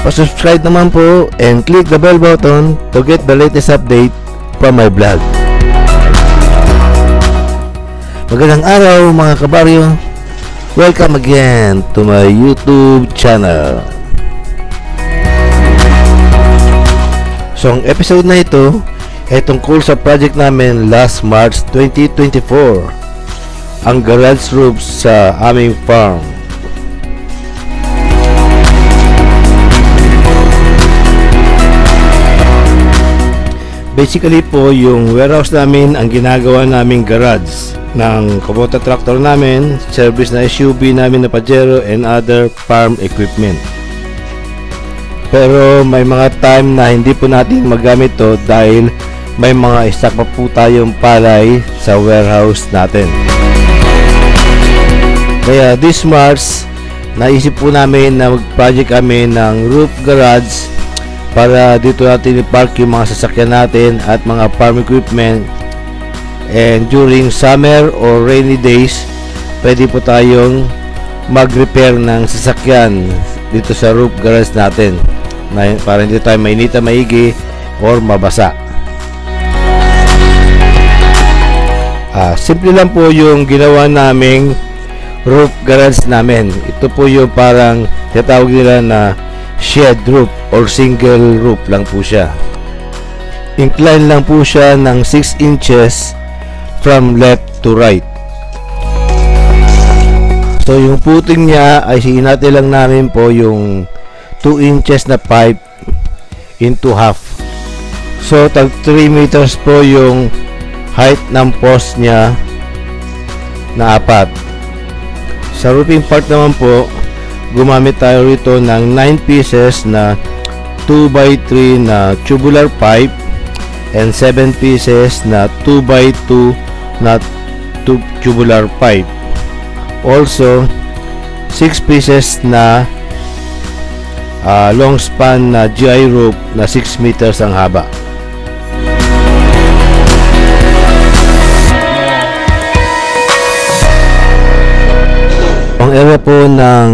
Pa-subscribe naman po and click the bell button to get the latest update from my vlog. Magandang araw mga kabaryo. Welcome again to my YouTube channel. So ang episode na ito ay tungkol sa project namin last March 2024, ang garage roof sa aming farm. Basically po, yung warehouse namin ang ginagawa naming garage ng Kubota tractor namin, service na SUV namin na Pajero and other farm equipment. Pero may mga time na hindi po natin magamit to dahil may mga stock pa po tayong palay sa warehouse natin. Kaya this March, naisip po namin na mag-project kami ng roof garage para dito natin i-park yung mga sasakyan natin at mga farm equipment, and during summer or rainy days pwede po tayong mag-repair ng sasakyan dito sa roof garage natin para hindi tayo mainita maigi or mabasa. Simple lang po yung ginawa naming roof garage namin. Ito po yung parang tinatawag nila na shed roof or single roof lang po siya. Incline lang po siya ng 6 inches from left to right. So yung footing niya ay hinati lang namin po yung 2 inches na pipe into half. So tag 3 meters po yung height ng post niya na 4. Sa roofing part naman po, gumamit tayo rito ng 9 pieces na 2x3 na tubular pipe and 7 pieces na 2x2 na tubular pipe. Also 6 pieces na long span na GI rope na 6 meters ang haba. Ang area po ng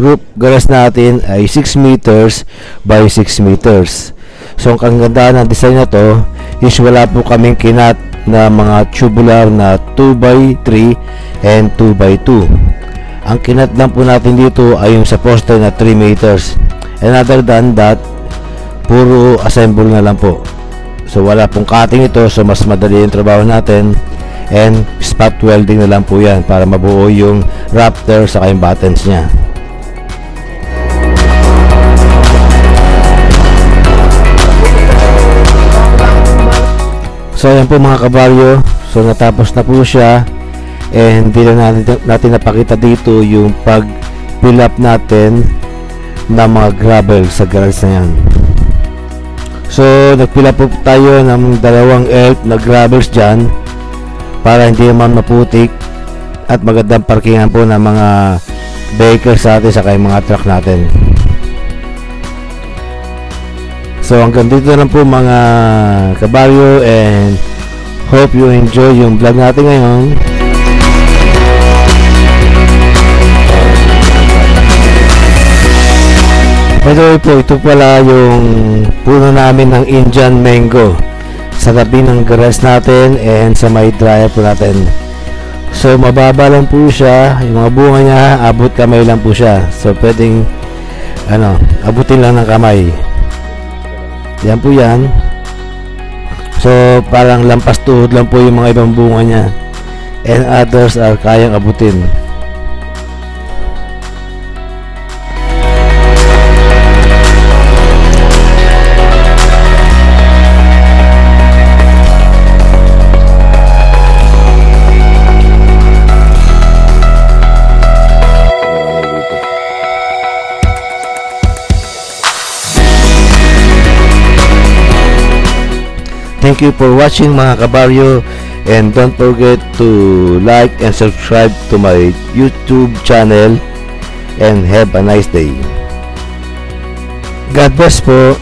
roof garage natin ay 6 meters by 6 meters. So ang kagandahan ng design na to is wala po kaming kinat na mga tubular na 2x3 and 2x2. Ang kinat lang po natin dito ay yung sa poste na 3 meters. And other than that, puro assemble na lang po. So wala pong cutting ito, so mas madali yung trabaho natin. And spot welding na lang po yan para mabuo yung rafter sa yung buttons nya. So ayan po mga kabaryo, so natapos na po siya, and hindi na natin napakita dito yung pag fill up natin ng mga gravel sa garage na yan. So nag fill up po tayo ng 2 elf na gravels dyan para hindi naman maputik at magandang parkingan po ng mga vehicles natin sa mga truck natin. So hanggang dito lang po mga kabaryo, and hope you enjoy yung vlog natin ngayon. By the way po, ito pala yung puno namin ng Indian mango sa tabi ng garage natin and sa may dryer po natin. So mababa lang po siya, yung mga bunga niya abot kamay lang po siya. So pwedeng abutin lang ng kamay. Yan po yan. So parang lampas tuhod lang po yung mga ibang bunga niya, and others are kayang abutin. Thank you for watching mga kabaryo, and don't forget to like and subscribe to my YouTube channel, and have a nice day. God bless po.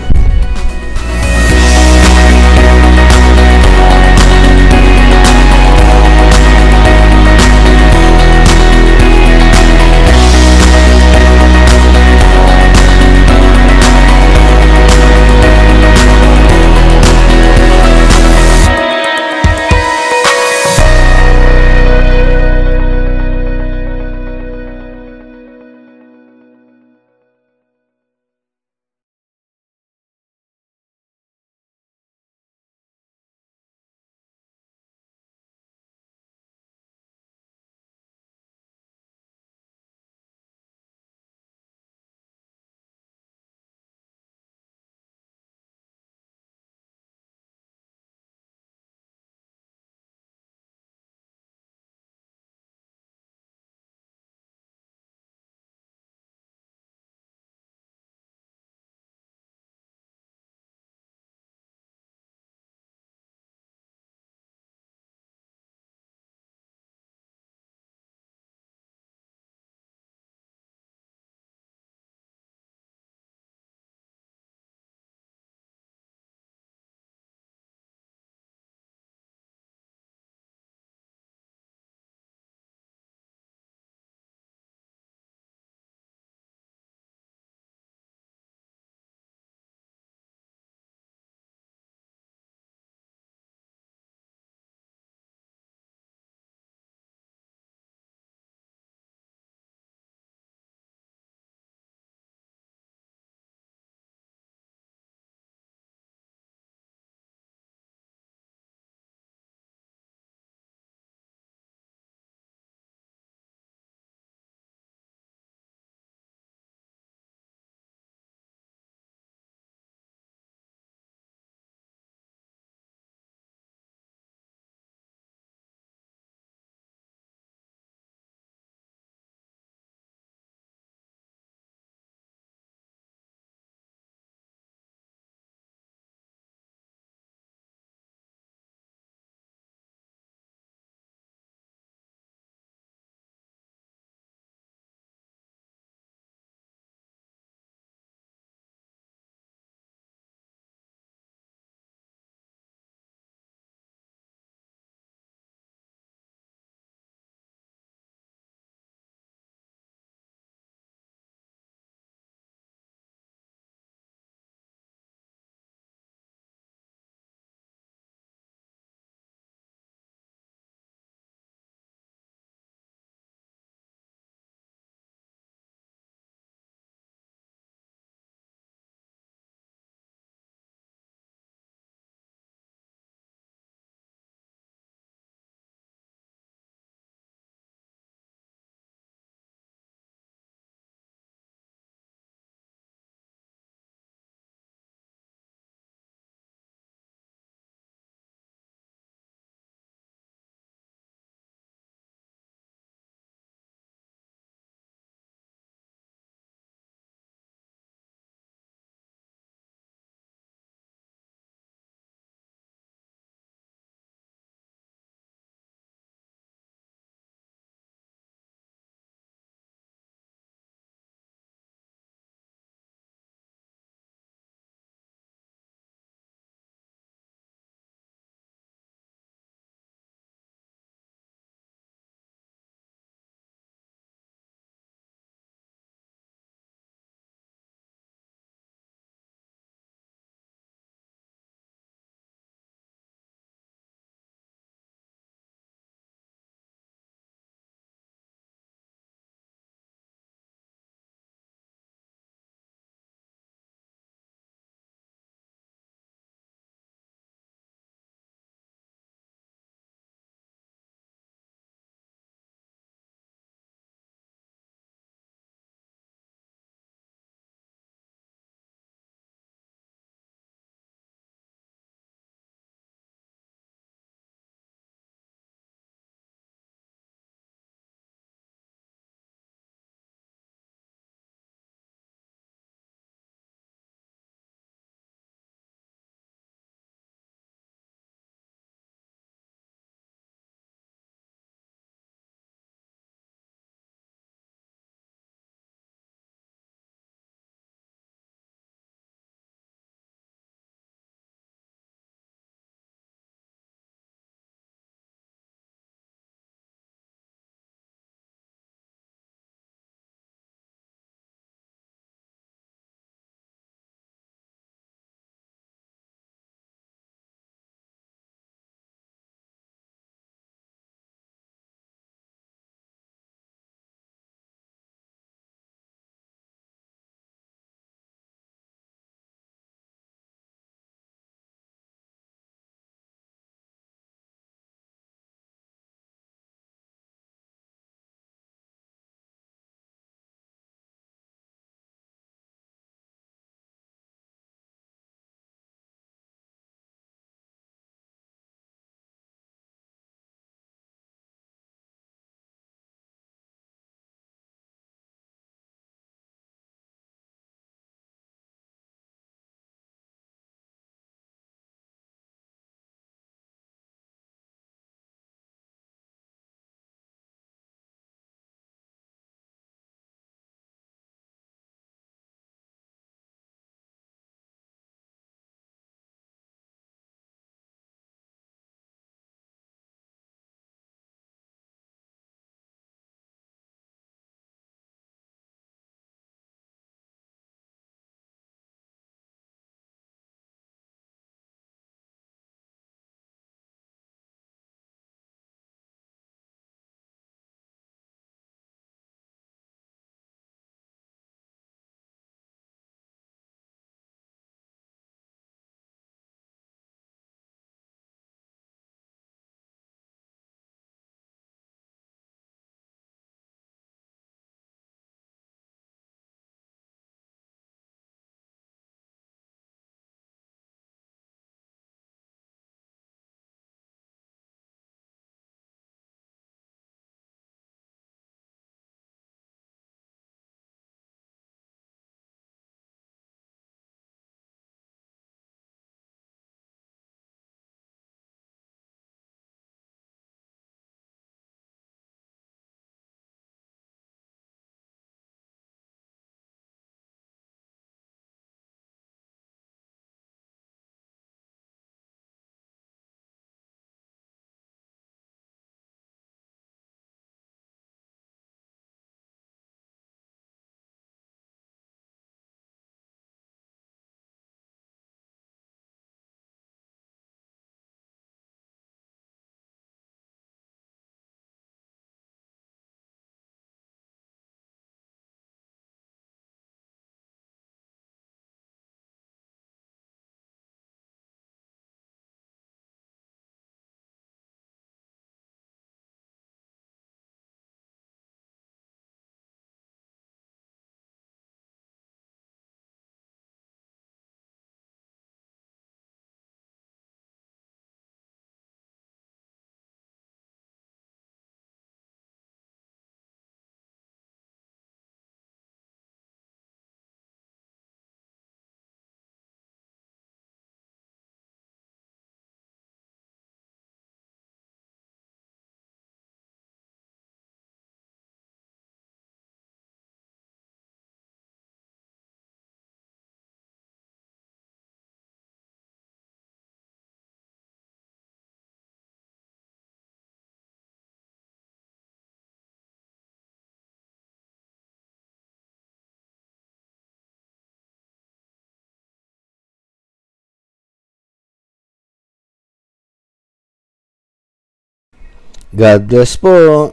God bless po.